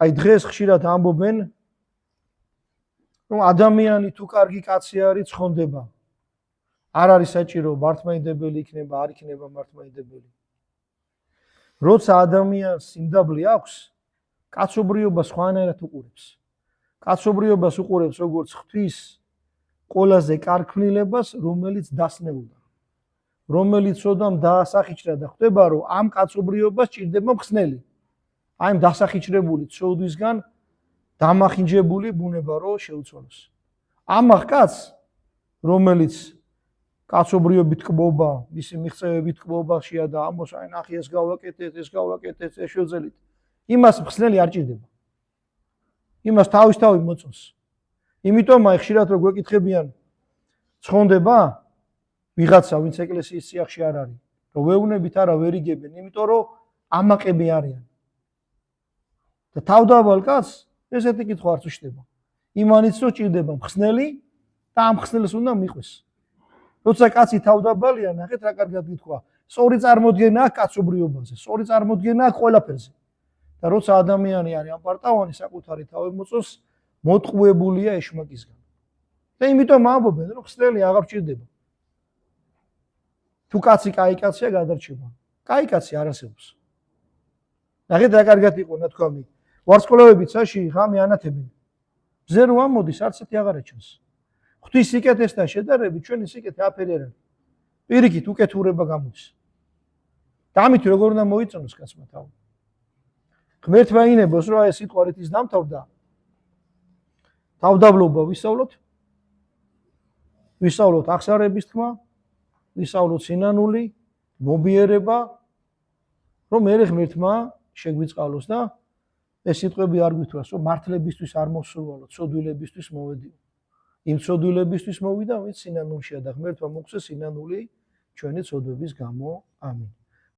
აი დღეს ხშირად ამბობენ, რომ ადამიანი თუ კარგი კაცი არის, ცხონდება. არ არის საჭირო მართლმადიდებელი იქნება, არ იქნება მართლმადიდებელი. როცა ადამიანს სიმდაბლე აქვს, კაცობრიობა სხვანაირად უყურებს. კაცობრიობას უყურებს როგორც ღვთის ყველაზე კარგ ქმნილებას, რომელიც დასნეულდა. რომელიც ოდამ დაასახიჩრა და ხვდება, რომ ამ კაცობრიობას ჭირდება მხსნელი. აი ამ დასახიჩრებული ცოდვისგან დამახინჯებული ბუნება რო შეუცვალოს. ამახ კაცს, რომელიც კაცობრიობით კბობა, მისი მიღწევებით კბობაშია და ამბობს, აი ნახე ეს გავაკეთეთ, ეს გავაკეთეთ, ეს შევძელით. იმას მხსნელი არ ჭირდება. იმას თავისთავად მოწონს. იმიტომ აი ხშირად რო გვეკითხებიან, ცხონდება ვიღაცა, ვინც ეკლესიის სიახში არ არის, რომ ვეუბნებით არა ვერ იგებენ, იმიტომ რომ ამაყები არიან. და თავდავალ კაცს ესეთი კითხვა არც უჩნდება. იმანიც რომ ჭირდება მხსნელი და ამ მხსნელს უნდა მიყვეს. როცა კაცი თავდაბალია, ნახეთ რა კარგად გითხრა, სწორი წარმოდგენა აქვს კაცობრიობაზე, სწორი წარმოდგენა აქვს ყველაფერზე. და როცა ადამიანი არის ამპარტავანი საკუთარი თავი მოწონს, მოტყუებულია ეშმაკისგან. და იმიტომ ამბობენ, რომ მხსნელი აღარ ჭირდება. თუ კაცი კაი კაცია, გადარჩება. კაი კაცი არ არსებობს. ნახეთ რა კარგად იყო ნათქვამი. ვარსკვლავებით საში ღამე ანათებენ. მზე რო ამოდის, არც ერთი აღარ ეჩვენს. ღვთის სიკეთესთან შედარებით ჩვენი სიკეთე აფერი არ არის. პირიქით უკეთურება გამოდის. და ამით როგორ უნდა მოიწონოს კაცმა თავი. ღმერთმა ინებოს, რომ ეს სიტყვა რითიც დამთავრდა. თავდაბლობა ვისწავლოთ აღსარების თქმა, ვისწავლოთ სინანული, მობიერება, რომ მე ღმერთმა შეგვიწყალოს და ეს სიტყვები არ გვითხრას, რომ მართლებისთვის არ მოსულვალო, ცოდვილებისთვის მოვედიო. იმ ცოდვილებისთვის მოვიდა, ვინც სინანულშია და ღმერთმა მოგცეს სინანული ჩვენი ცოდვების გამო. ამინ.